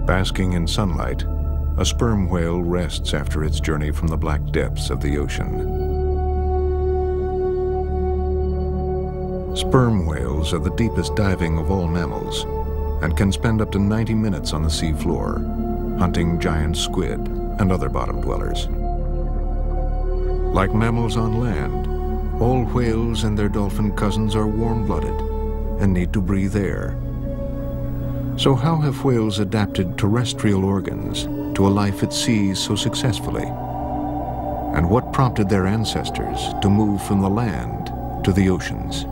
Basking in sunlight, a sperm whale rests after its journey from the black depths of the ocean. Sperm whales are the deepest diving of all mammals and can spend up to 90 minutes on the sea floor, hunting giant squid and other bottom dwellers. Like mammals on land, all whales and their dolphin cousins are warm-blooded and need to breathe air. So how have whales adapted terrestrial organs to a life at sea so successfully? And what prompted their ancestors to move from the land to the oceans?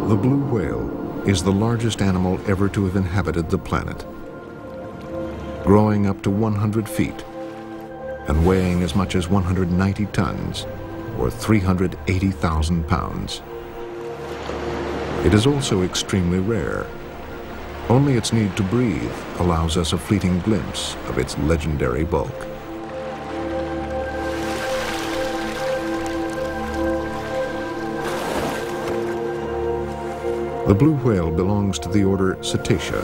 The blue whale is the largest animal ever to have inhabited the planet, growing up to 100 feet and weighing as much as 190 tons, or 380,000 pounds. It is also extremely rare. Only its need to breathe allows us a fleeting glimpse of its legendary bulk. The blue whale belongs to the order Cetacea,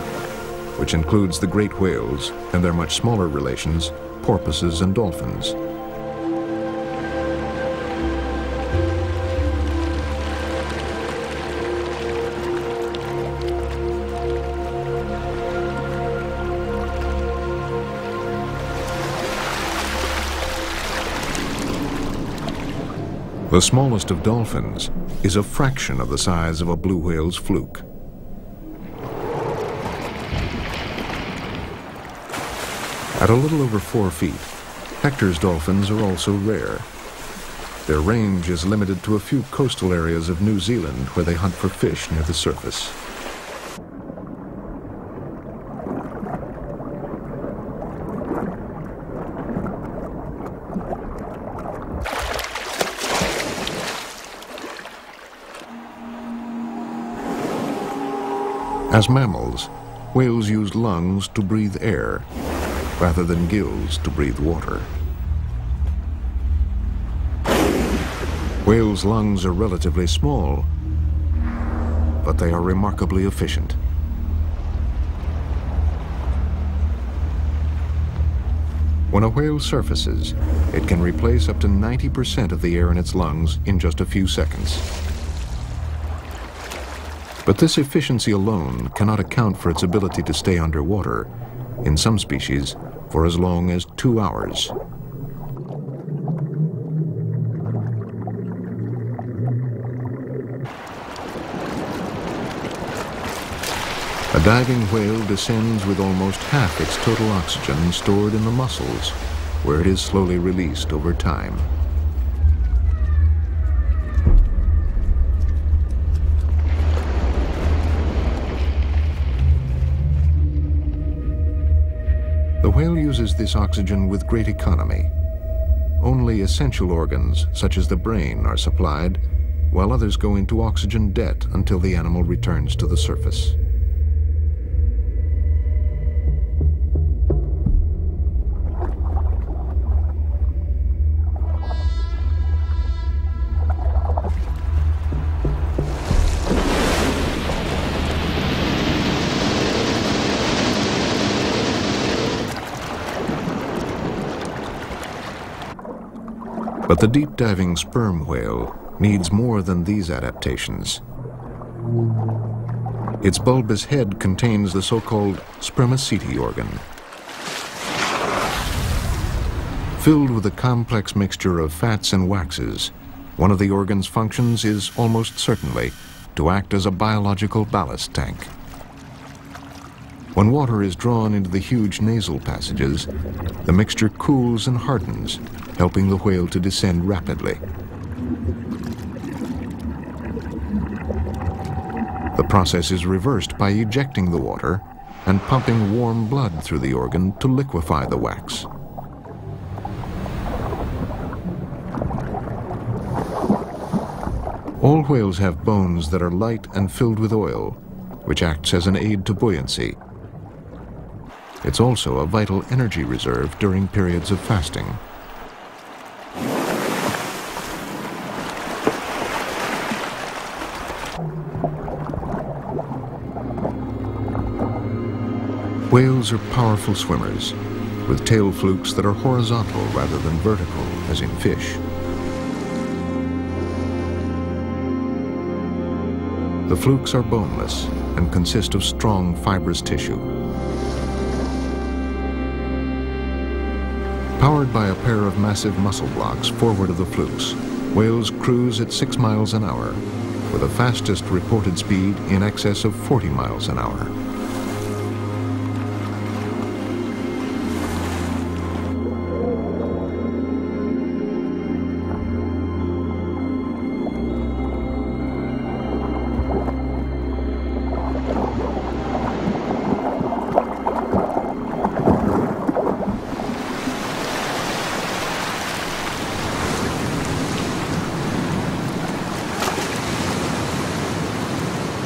which includes the great whales and their much smaller relations, porpoises and dolphins. The smallest of dolphins is a fraction of the size of a blue whale's fluke. At a little over 4 feet, Hector's dolphins are also rare. Their range is limited to a few coastal areas of New Zealand where they hunt for fish near the surface. As mammals, whales use lungs to breathe air, rather than gills to breathe water. Whales' lungs are relatively small, but they are remarkably efficient. When a whale surfaces, it can replace up to 90% of the air in its lungs in just a few seconds. But this efficiency alone cannot account for its ability to stay underwater, in some species, for as long as 2 hours. A diving whale descends with almost half its total oxygen stored in the muscles, where it is slowly released over time. The whale uses this oxygen with great economy. Only essential organs, such as the brain, are supplied, while others go into oxygen debt until the animal returns to the surface. But the deep-diving sperm whale needs more than these adaptations. Its bulbous head contains the so-called spermaceti organ. Filled with a complex mixture of fats and waxes, one of the organ's functions is almost certainly to act as a biological ballast tank. When water is drawn into the huge nasal passages, the mixture cools and hardens, helping the whale to descend rapidly. The process is reversed by ejecting the water and pumping warm blood through the organ to liquefy the wax. All whales have bones that are light and filled with oil, which acts as an aid to buoyancy. It's also a vital energy reserve during periods of fasting. Whales are powerful swimmers, with tail flukes that are horizontal rather than vertical, as in fish. The flukes are boneless and consist of strong fibrous tissue. Powered by a pair of massive muscle blocks forward of the flukes, whales cruise at 6 miles an hour, with the fastest reported speed in excess of 40 miles an hour.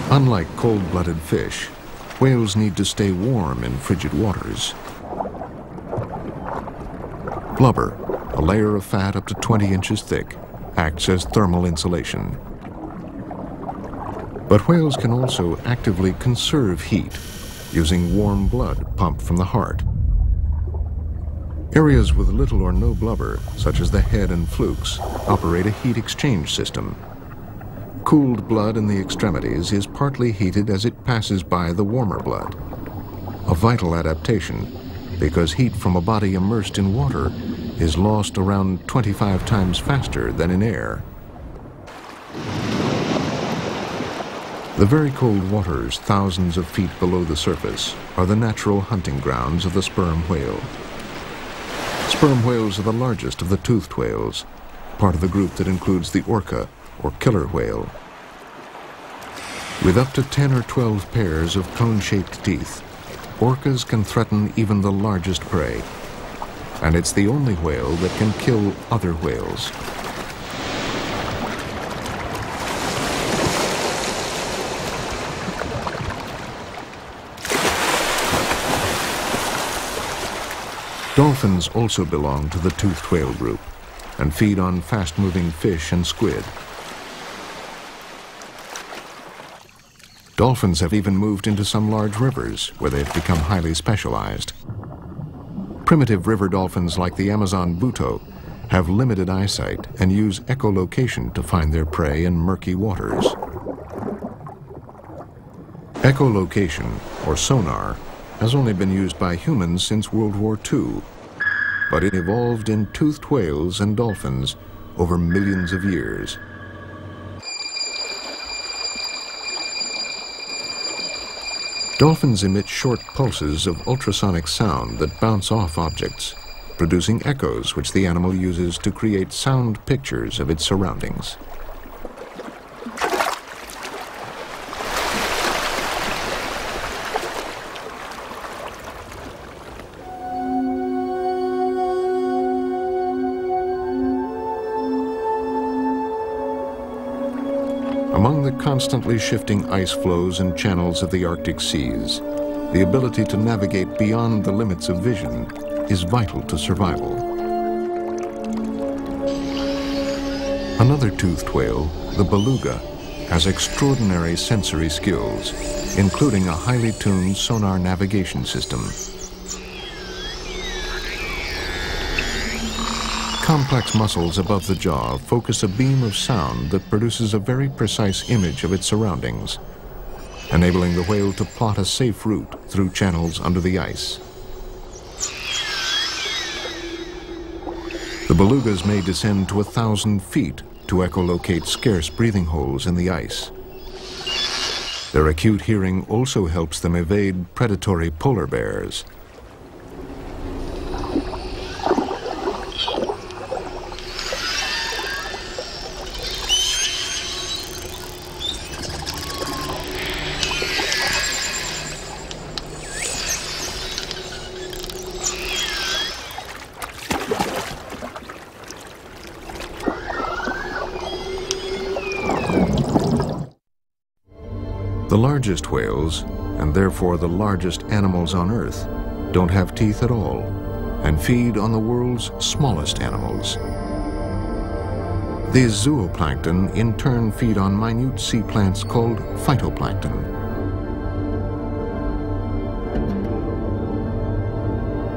Unlike cold-blooded fish, whales need to stay warm in frigid waters. Blubber, a layer of fat up to 20 inches thick, acts as thermal insulation. But whales can also actively conserve heat using warm blood pumped from the heart. Areas with little or no blubber, such as the head and flukes, operate a heat exchange system. Cooled blood in the extremities is partly heated as it passes by the warmer blood. A vital adaptation, because heat from a body immersed in water is lost around 25 times faster than in air. The very cold waters thousands of feet below the surface are the natural hunting grounds of the sperm whale. Sperm whales are the largest of the toothed whales, part of the group that includes the orca, or killer whale. With up to 10 or 12 pairs of cone-shaped teeth, orcas can threaten even the largest prey, and it's the only whale that can kill other whales. Dolphins also belong to the toothed whale group and feed on fast-moving fish and squid. Dolphins have even moved into some large rivers where they've become highly specialized. Primitive river dolphins like the Amazon buto have limited eyesight and use echolocation to find their prey in murky waters. Echolocation, or sonar, has only been used by humans since World War II, but it evolved in toothed whales and dolphins over millions of years. Dolphins emit short pulses of ultrasonic sound that bounce off objects, producing echoes which the animal uses to create sound pictures of its surroundings. Among the constantly shifting ice flows and channels of the Arctic seas, the ability to navigate beyond the limits of vision is vital to survival. Another toothed whale, the beluga, has extraordinary sensory skills, including a highly tuned sonar navigation system. Complex muscles above the jaw focus a beam of sound that produces a very precise image of its surroundings. enabling the whale to plot a safe route through channels under the ice. The belugas may descend to 1,000 feet to echolocate scarce breathing holes in the ice. Their acute hearing also helps them evade predatory polar bears. The largest whales, and therefore the largest animals on Earth, don't have teeth at all and feed on the world's smallest animals. These zooplankton in turn feed on minute sea plants called phytoplankton.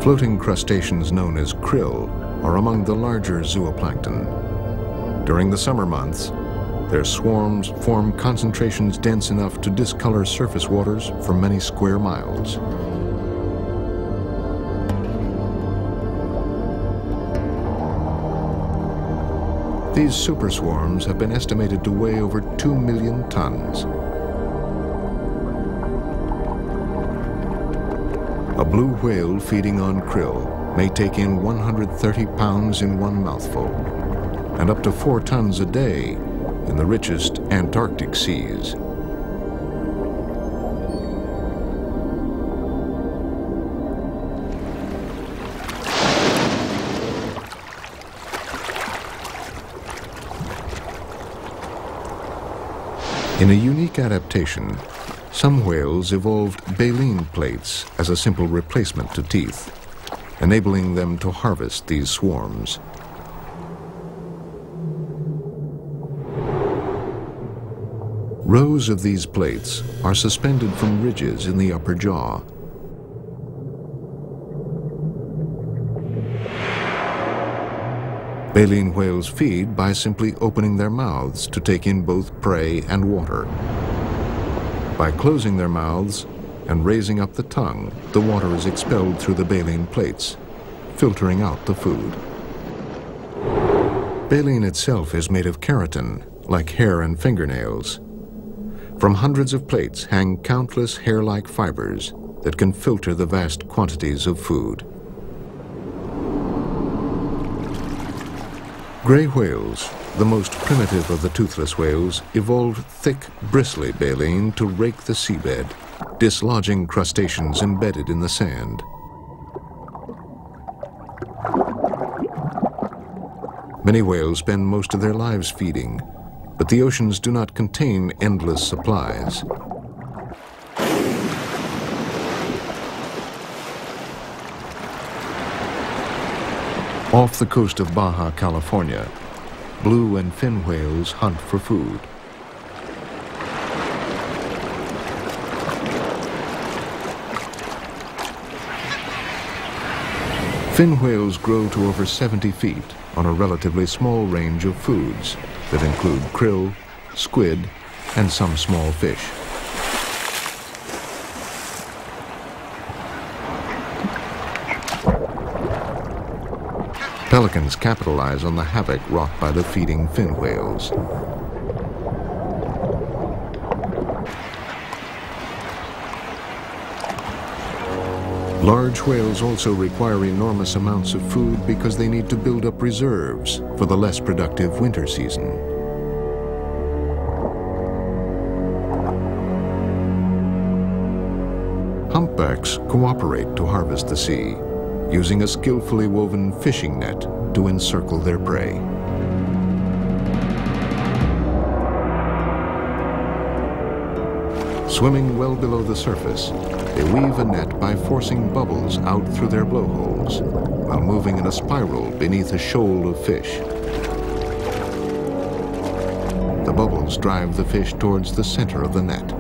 Floating crustaceans known as krill are among the larger zooplankton. During the summer months, their swarms form concentrations dense enough to discolor surface waters for many square miles. These superswarms have been estimated to weigh over 2 million tons. A blue whale feeding on krill may take in 130 pounds in one mouthful, and up to 4 tons a day in the richest Antarctic seas. In a unique adaptation, some whales evolved baleen plates as a simple replacement to teeth, enabling them to harvest these swarms. Rows of these plates are suspended from ridges in the upper jaw. Baleen whales feed by simply opening their mouths to take in both prey and water. By closing their mouths and raising up the tongue, the water is expelled through the baleen plates, filtering out the food. Baleen itself is made of keratin, like hair and fingernails. From hundreds of plates hang countless hair-like fibers that can filter the vast quantities of food. Gray whales, the most primitive of the toothless whales, evolved thick, bristly baleen to rake the seabed, dislodging crustaceans embedded in the sand. Many whales spend most of their lives feeding, but the oceans do not contain endless supplies. Off the coast of Baja California, blue and fin whales hunt for food. Fin whales grow to over 70 feet on a relatively small range of foods that include krill, squid, and some small fish. Pelicans capitalize on the havoc wrought by the feeding fin whales. Large whales also require enormous amounts of food because they need to build up reserves for the less productive winter season. Humpbacks cooperate to harvest the sea, using a skillfully woven fishing net to encircle their prey. Swimming well below the surface, they weave a net by forcing bubbles out through their blowholes, while moving in a spiral beneath a shoal of fish. The bubbles drive the fish towards the center of the net.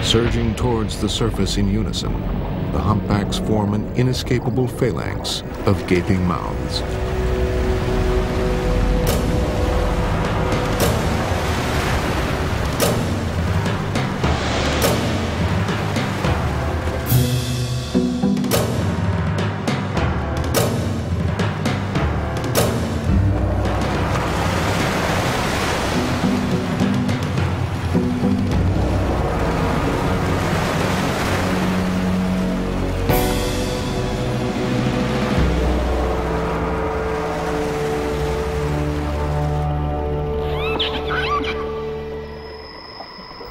Surging towards the surface in unison, the humpbacks form an inescapable phalanx of gaping mouths.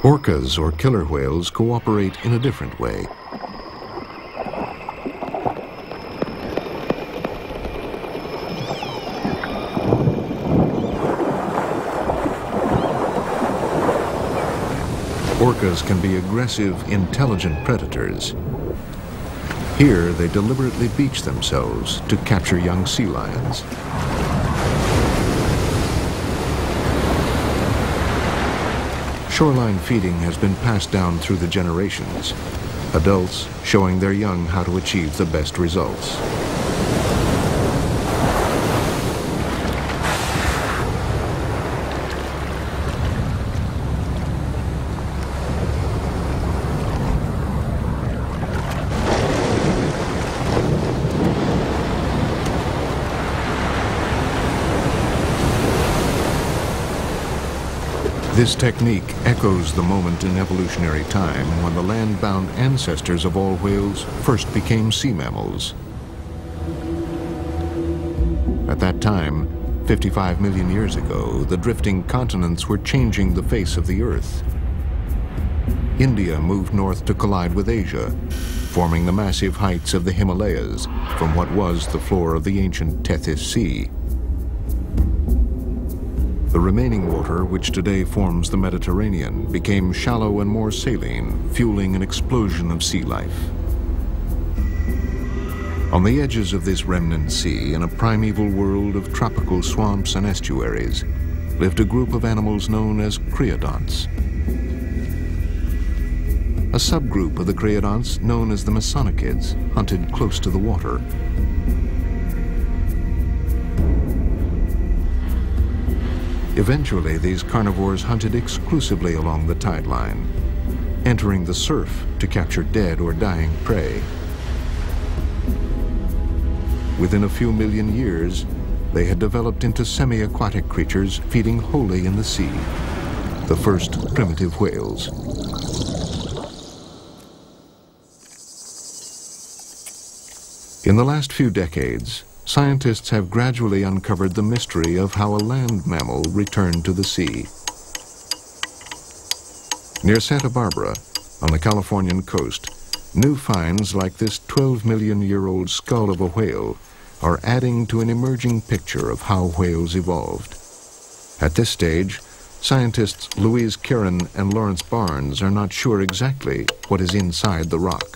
Orcas, or killer whales, cooperate in a different way. Orcas can be aggressive, intelligent predators. Here, they deliberately beach themselves to capture young sea lions. Shoreline feeding has been passed down through the generations, adults showing their young how to achieve the best results. This technique echoes the moment in evolutionary time when the land-bound ancestors of all whales first became sea mammals. At that time, 55 million years ago, the drifting continents were changing the face of the Earth. India moved north to collide with Asia, forming the massive heights of the Himalayas from what was the floor of the ancient Tethys Sea. The remaining water, which today forms the Mediterranean, became shallow and more saline, fueling an explosion of sea life. On the edges of this remnant sea, in a primeval world of tropical swamps and estuaries, lived a group of animals known as creodonts. A subgroup of the creodonts, known as the mesonychids, hunted close to the water. Eventually, these carnivores hunted exclusively along the tide line, entering the surf to capture dead or dying prey. Within a few million years, they had developed into semi-aquatic creatures feeding wholly in the sea, the first primitive whales. In the last few decades, scientists have gradually uncovered the mystery of how a land mammal returned to the sea. Near Santa Barbara, on the Californian coast, new finds like this 12-million-year-old skull of a whale are adding to an emerging picture of how whales evolved. At this stage, scientists Louise Kieran and Lawrence Barnes are not sure exactly what is inside the rock.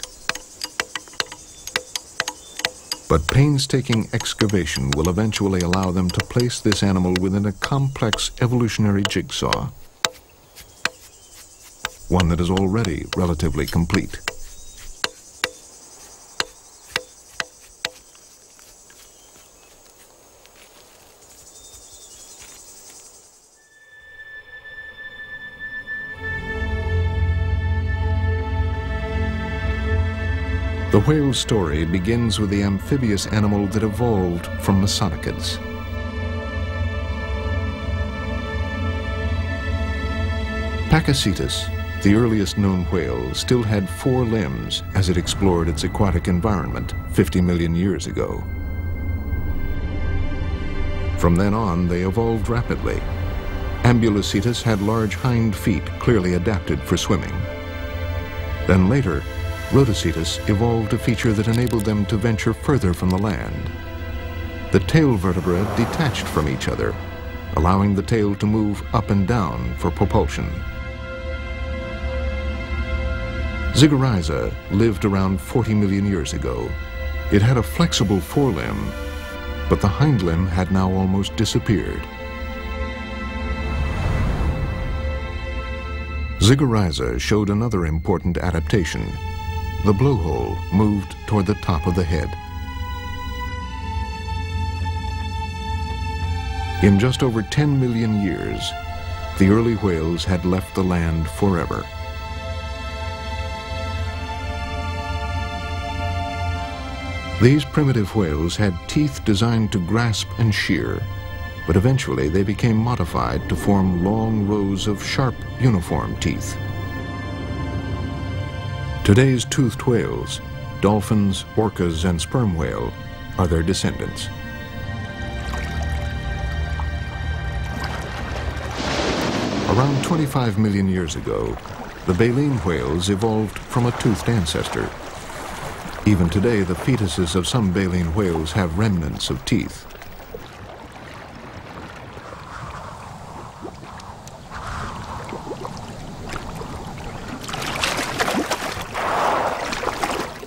But painstaking excavation will eventually allow them to place this animal within a complex evolutionary jigsaw, one that is already relatively complete. The whale's story begins with the amphibious animal that evolved from mesonychids. Pakicetus, the earliest known whale, still had 4 limbs as it explored its aquatic environment 50 million years ago. From then on, they evolved rapidly. Ambulocetus had large hind feet clearly adapted for swimming. Then later, Rhodocetus evolved a feature that enabled them to venture further from the land. The tail vertebrae detached from each other, allowing the tail to move up and down for propulsion. Zigorrhiza lived around 40 million years ago. It had a flexible forelimb, but the hind limb had now almost disappeared. Zigorrhiza showed another important adaptation. The blowhole moved toward the top of the head. In just over 10 million years, the early whales had left the land forever. These primitive whales had teeth designed to grasp and shear, but eventually they became modified to form long rows of sharp, uniform teeth. Today's toothed whales, dolphins, orcas, and sperm whale, are their descendants. Around 25 million years ago, The baleen whales evolved from a toothed ancestor. Even today, the fetuses of some baleen whales have remnants of teeth.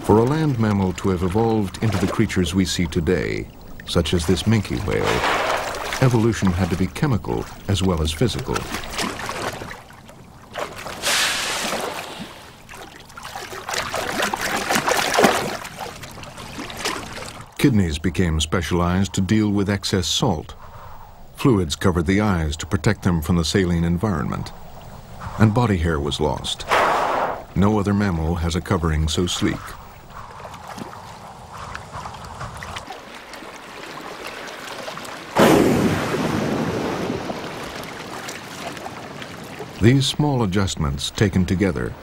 For a land mammal to have evolved into the creatures we see today, such as this minke whale, evolution had to be chemical as well as physical. Kidneys became specialized to deal with excess salt. Fluids covered the eyes to protect them from the saline environment. And body hair was lost. No other mammal has a covering so sleek. These small adjustments, taken together,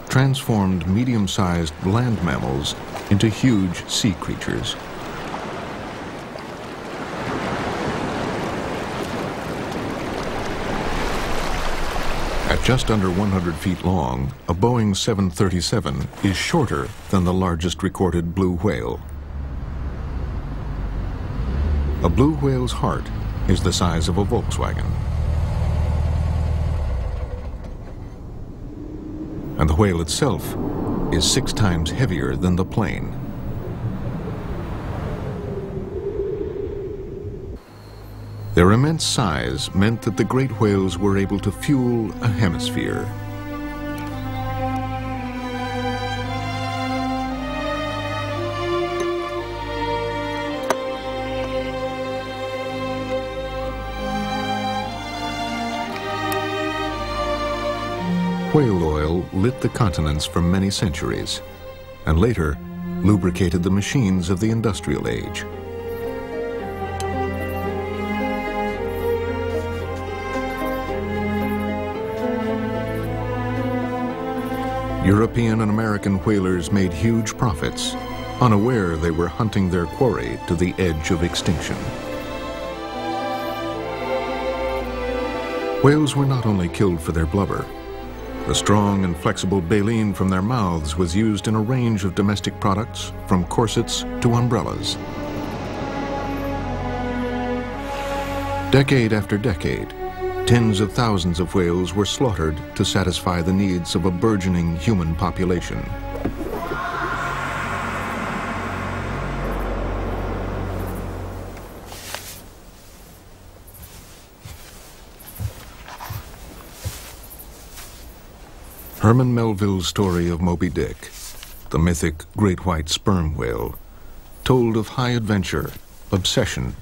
transformed medium-sized land mammals into huge sea creatures. At just under 100 feet long, a Boeing 737 is shorter than the largest recorded blue whale. A blue whale's heart is the size of a Volkswagen. And the whale itself is 6 times heavier than the plane. Their immense size meant that the great whales were able to fuel a hemisphere. Whale oil lit the continents for many centuries, and later lubricated the machines of the industrial age. European and American whalers made huge profits, unaware they were hunting their quarry to the edge of extinction. Whales were not only killed for their blubber. The strong and flexible baleen from their mouths was used in a range of domestic products, from corsets to umbrellas. Decade after decade, tens of thousands of whales were slaughtered to satisfy the needs of a burgeoning human population. Herman Melville's story of Moby Dick, the mythic great white sperm whale, told of high adventure, obsession,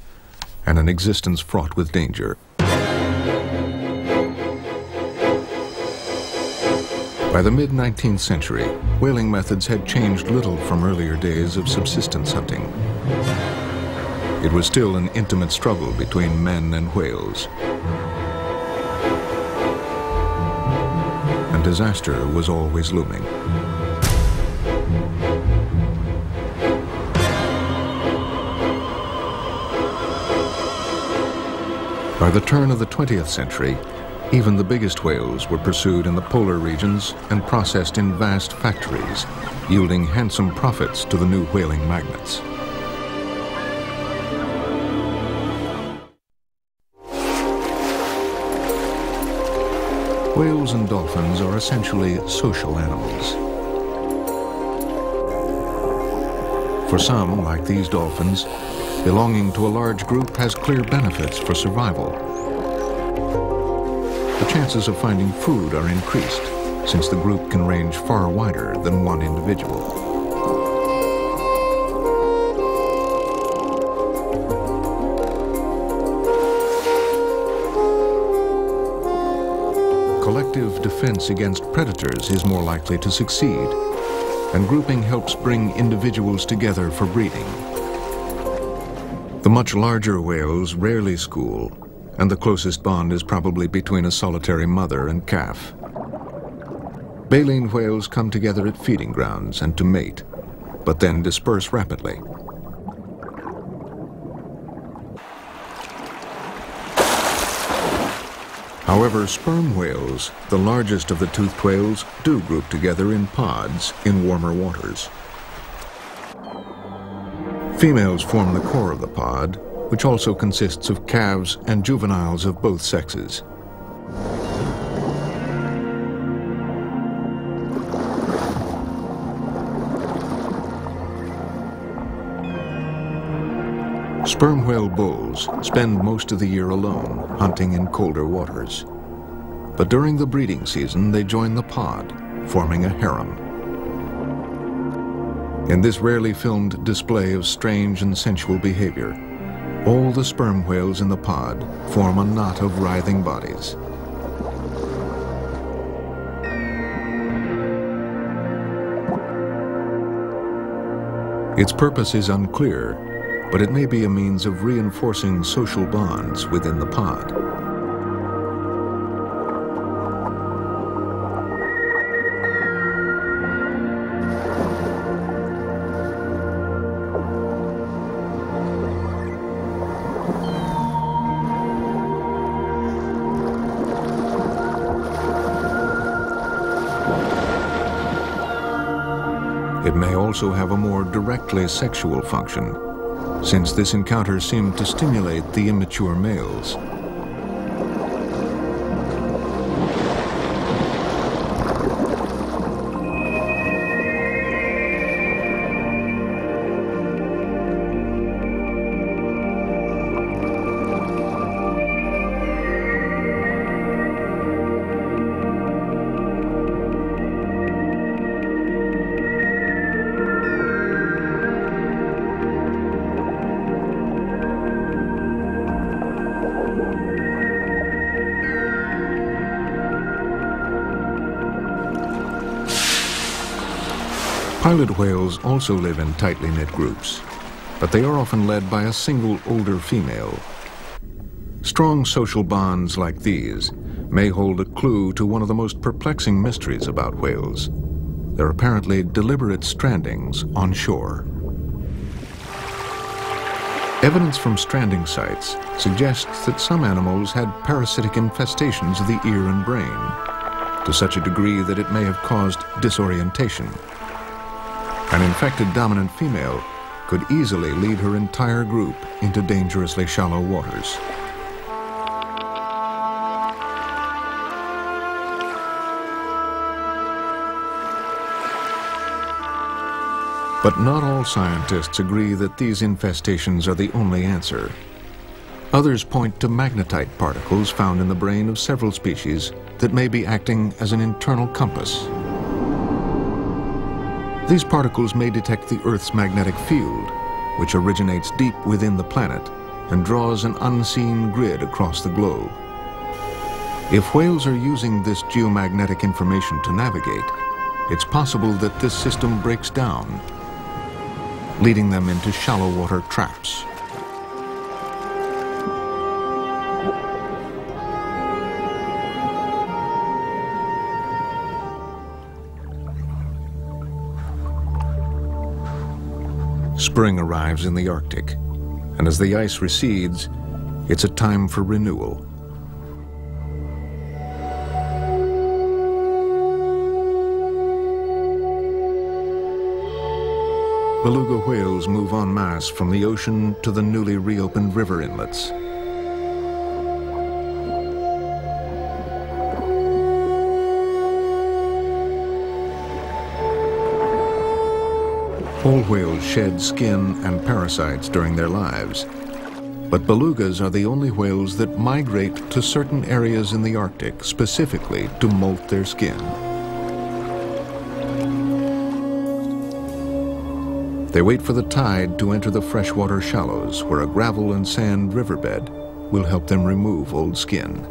and an existence fraught with danger. By the mid-19th century, whaling methods had changed little from earlier days of subsistence hunting. It was still an intimate struggle between men and whales. And disaster was always looming. By the turn of the 20th century, even the biggest whales were pursued in the polar regions and processed in vast factories, yielding handsome profits to the new whaling magnates. Whales and dolphins are essentially social animals. For some, like these dolphins, belonging to a large group has clear benefits for survival. The chances of finding food are increased, since the group can range far wider than one individual. Collective defense against predators is more likely to succeed, and grouping helps bring individuals together for breeding. The much larger whales rarely school, and the closest bond is probably between a solitary mother and calf. Baleen whales come together at feeding grounds and to mate, but then disperse rapidly. However, sperm whales, the largest of the toothed whales, do group together in pods in warmer waters. Females form the core of the pod, which also consists of calves and juveniles of both sexes. Sperm whale bulls spend most of the year alone, hunting in colder waters. But during the breeding season, they join the pod, forming a harem. In this rarely filmed display of strange and sensual behavior, all the sperm whales in the pod form a knot of writhing bodies. Its purpose is unclear, but it may be a means of reinforcing social bonds within the pod. It may also have a more directly sexual function, since this encounter seemed to stimulate the immature males. Pilot whales also live in tightly knit groups, but they are often led by a single older female. Strong social bonds like these may hold a clue to one of the most perplexing mysteries about whales: their apparently deliberate strandings on shore. Evidence from stranding sites suggests that some animals had parasitic infestations of the ear and brain, to such a degree that it may have caused disorientation. An infected dominant female could easily lead her entire group into dangerously shallow waters. But not all scientists agree that these infestations are the only answer. Others point to magnetite particles found in the brain of several species that may be acting as an internal compass. These particles may detect the Earth's magnetic field, which originates deep within the planet and draws an unseen grid across the globe. If whales are using this geomagnetic information to navigate, it's possible that this system breaks down, leading them into shallow water traps. Spring arrives in the Arctic, and as the ice recedes, it's a time for renewal. Beluga whales move en masse from the ocean to the newly reopened river inlets. All whales shed skin and parasites during their lives, but belugas are the only whales that migrate to certain areas in the Arctic specifically to molt their skin. They wait for the tide to enter the freshwater shallows, where a gravel and sand riverbed will help them remove old skin.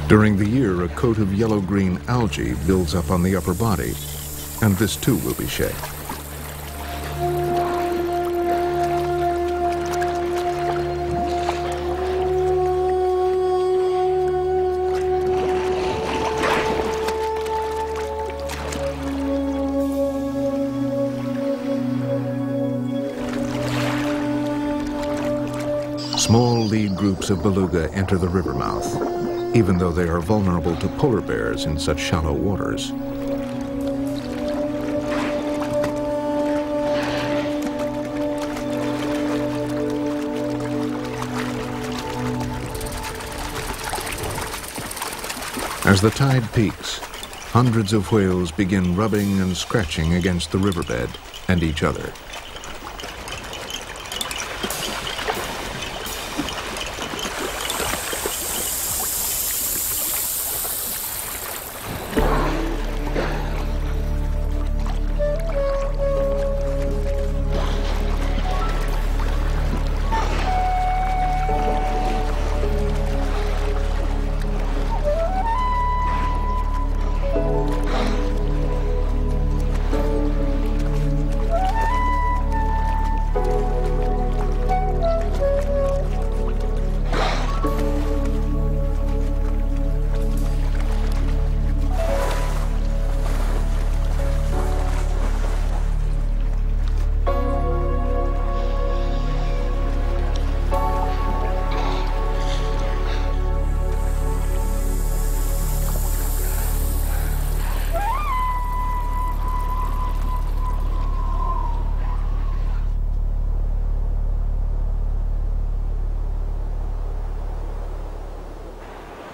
During the year, a coat of yellow-green algae builds up on the upper body, and this too will be shed. Small lead groups of beluga enter the river mouth, even though they are vulnerable to polar bears in such shallow waters. As the tide peaks, hundreds of whales begin rubbing and scratching against the riverbed and each other.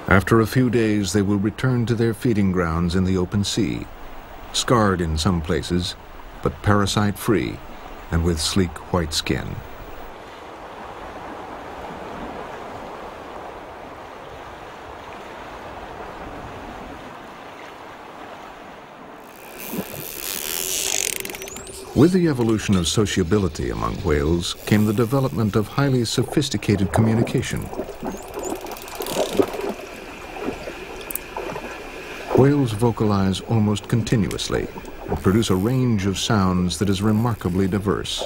After a few days, they will return to their feeding grounds in the open sea, scarred in some places, but parasite-free and with sleek white skin. With the evolution of sociability among whales came the development of highly sophisticated communication. Whales vocalize almost continuously and produce a range of sounds that is remarkably diverse.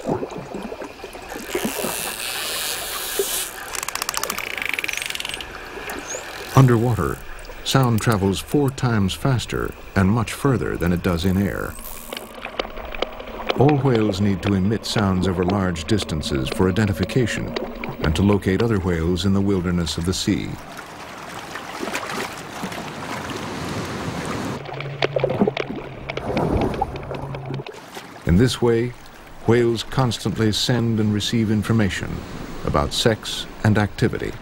Underwater, sound travels 4 times faster and much further than it does in air. All whales need to emit sounds over large distances for identification and to locate other whales in the wilderness of the sea. In this way, whales constantly send and receive information about sex and activity.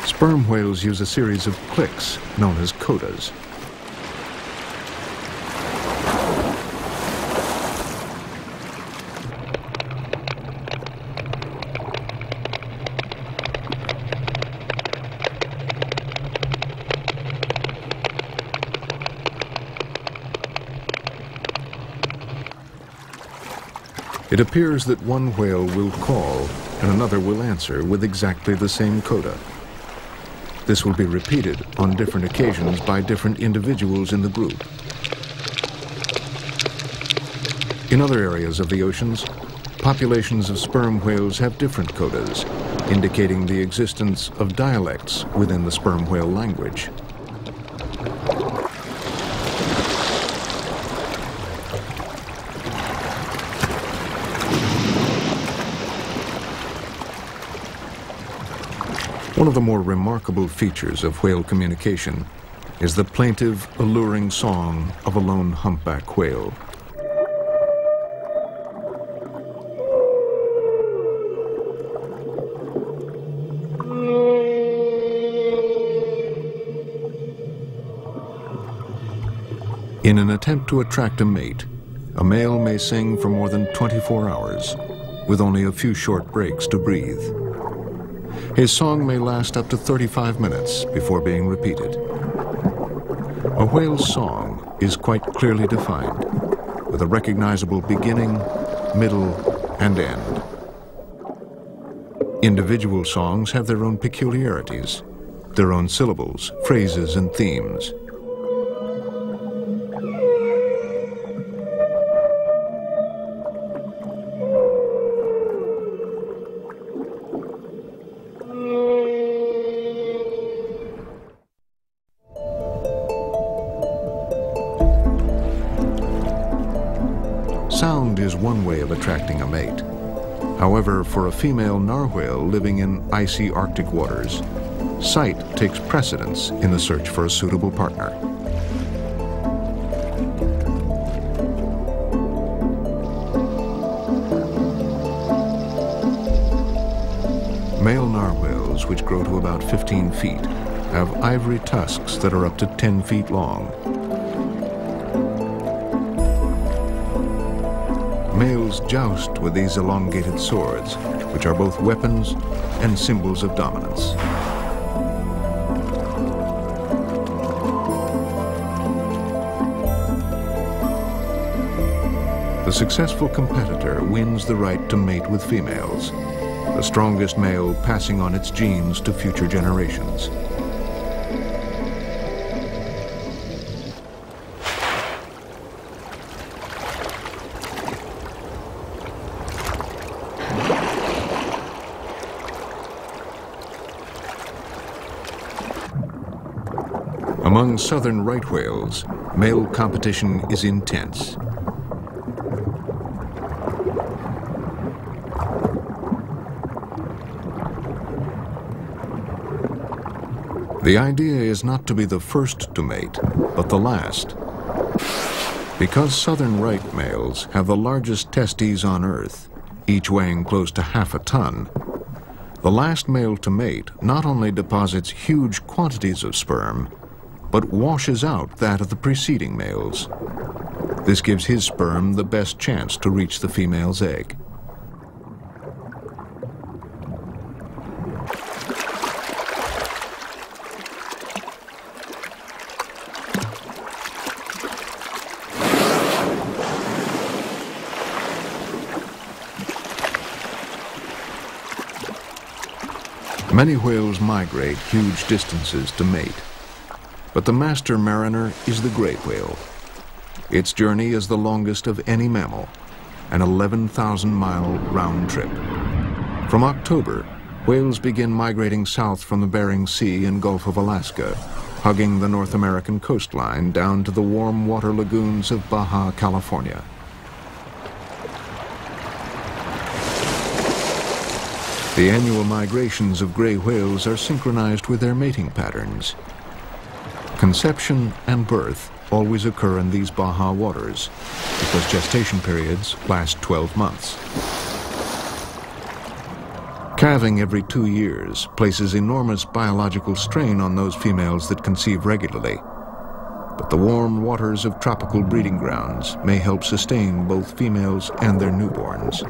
Sperm whales use a series of clicks known as codas. It appears that one whale will call and another will answer with exactly the same coda. This will be repeated on different occasions by different individuals in the group. In other areas of the oceans, populations of sperm whales have different codas, indicating the existence of dialects within the sperm whale language. One of the more remarkable features of whale communication is the plaintive, alluring song of a lone humpback whale. In an attempt to attract a mate, a male may sing for more than 24 hours, with only a few short breaks to breathe. His song may last up to 35 minutes before being repeated. A whale's song is quite clearly defined, with a recognizable beginning, middle, and end. Individual songs have their own peculiarities, their own syllables, phrases, and themes. Sound is one way of attracting a mate. However, for a female narwhal living in icy Arctic waters, sight takes precedence in the search for a suitable partner. Male narwhals, which grow to about 15 feet, have ivory tusks that are up to 10 feet long. Males joust with these elongated swords, which are both weapons and symbols of dominance. The successful competitor wins the right to mate with females, the strongest male passing on its genes to future generations. Among southern right whales, male competition is intense. The idea is not to be the first to mate, but the last. Because southern right males have the largest testes on Earth, each weighing close to half a ton, the last male to mate not only deposits huge quantities of sperm, but washes out that of the preceding males. This gives his sperm the best chance to reach the female's egg. Many whales migrate huge distances to mate, but the master mariner is the gray whale. Its journey is the longest of any mammal, an 11,000-mile round trip. From October, whales begin migrating south from the Bering Sea and Gulf of Alaska, hugging the North American coastline down to the warm water lagoons of Baja California. The annual migrations of gray whales are synchronized with their mating patterns. Conception and birth always occur in these Baja waters because gestation periods last 12 months. Calving every 2 years places enormous biological strain on those females that conceive regularly. But the warm waters of tropical breeding grounds may help sustain both females and their newborns.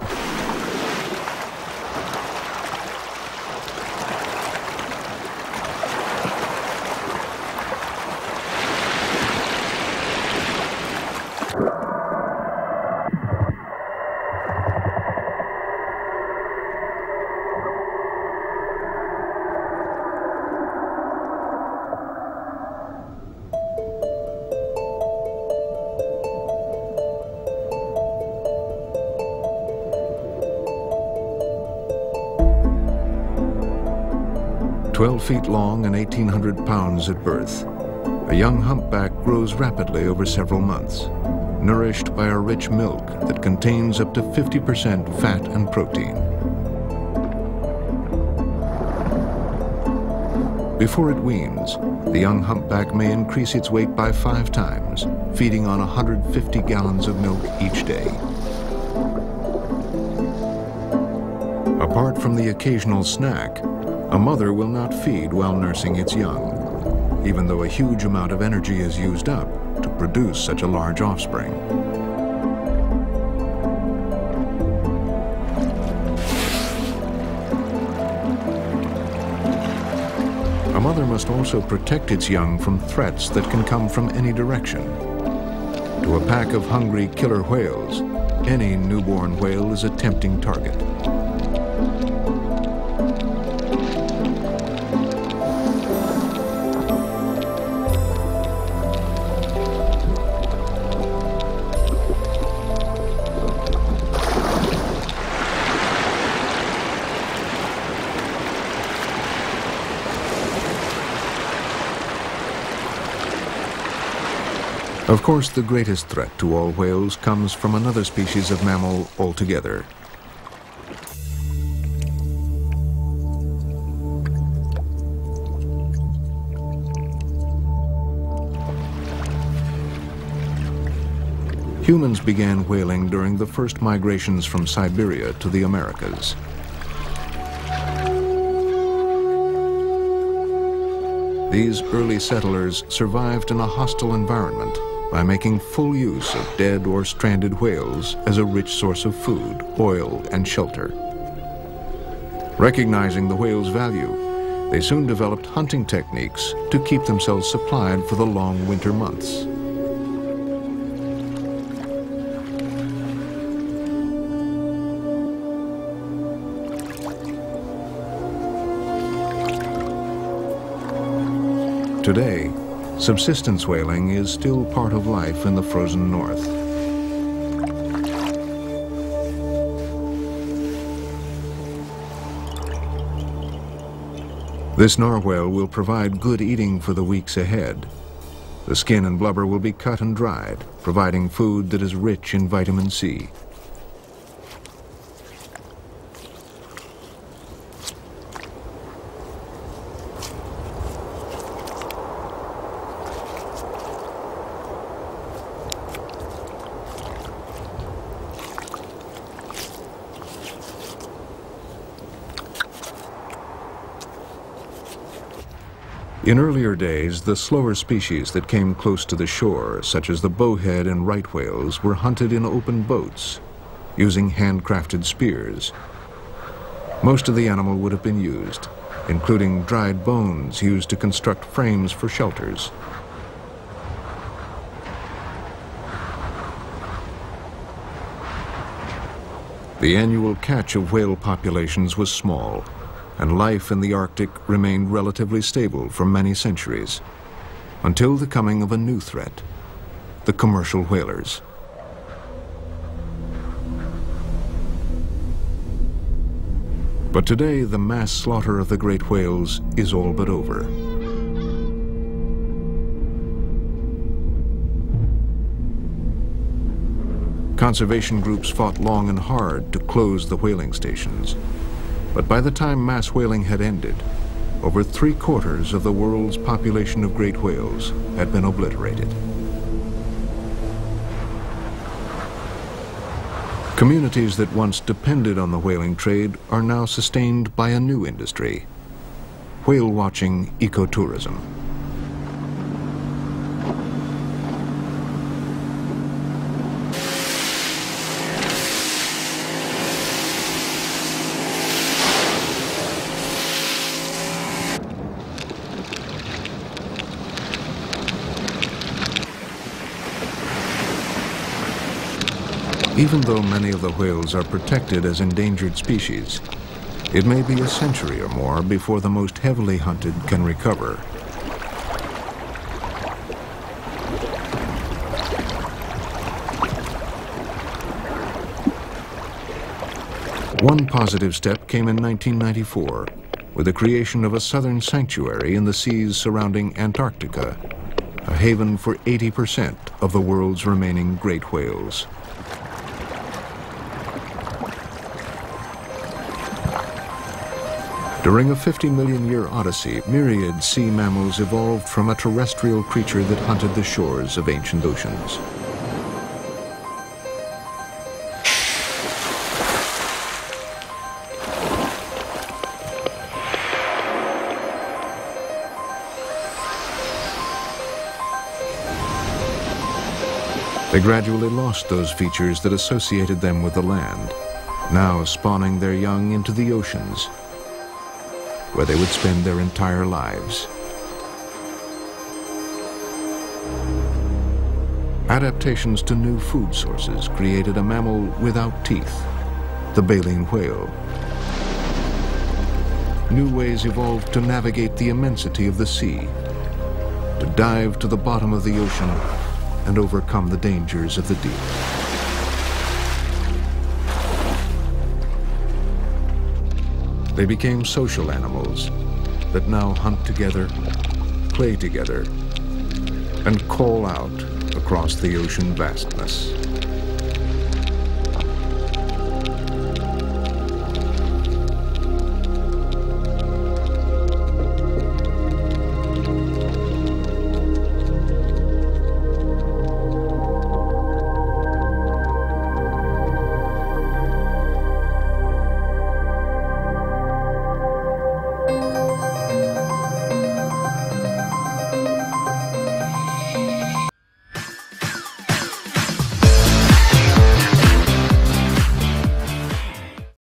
"12 feet long and 1,800 pounds at birth, a young humpback grows rapidly over several months, nourished by a rich milk that contains up to 50% fat and protein. Before it weans, the young humpback may increase its weight by 5 times, feeding on 150 gallons of milk each day. Apart from the occasional snack, a mother will not feed while nursing its young, even though a huge amount of energy is used up to produce such a large offspring. A mother must also protect its young from threats that can come from any direction. To a pack of hungry killer whales, any newborn whale is a tempting target. Of course, the greatest threat to all whales comes from another species of mammal altogether. Humans began whaling during the first migrations from Siberia to the Americas. These early settlers survived in a hostile environment by making full use of dead or stranded whales as a rich source of food, oil, and shelter. Recognizing the whale's value, they soon developed hunting techniques to keep themselves supplied for the long winter months. Today, subsistence whaling is still part of life in the frozen north. This narwhal will provide good eating for the weeks ahead. The skin and blubber will be cut and dried, providing food that is rich in vitamin C. In earlier days, the slower species that came close to the shore, such as the bowhead and right whales, were hunted in open boats, using handcrafted spears. Most of the animal would have been used, including dried bones used to construct frames for shelters. The annual catch of whale populations was small, and life in the Arctic remained relatively stable for many centuries, until the coming of a new threat, the commercial whalers. But today, the mass slaughter of the great whales is all but over. Conservation groups fought long and hard to close the whaling stations. But by the time mass whaling had ended, over 3/4 of the world's population of great whales had been obliterated. Communities that once depended on the whaling trade are now sustained by a new industry: whale watching ecotourism. Even though many of the whales are protected as endangered species, it may be a century or more before the most heavily hunted can recover. One positive step came in 1994, with the creation of a southern sanctuary in the seas surrounding Antarctica, a haven for 80% of the world's remaining great whales. During a 50-million-year odyssey, myriad sea mammals evolved from a terrestrial creature that hunted the shores of ancient oceans. They gradually lost those features that associated them with the land, now spawning their young into the oceans, where they would spend their entire lives. Adaptations to new food sources created a mammal without teeth, the baleen whale. New ways evolved to navigate the immensity of the sea, to dive to the bottom of the ocean and overcome the dangers of the deep. They became social animals that now hunt together, play together, and call out across across the ocean vastness.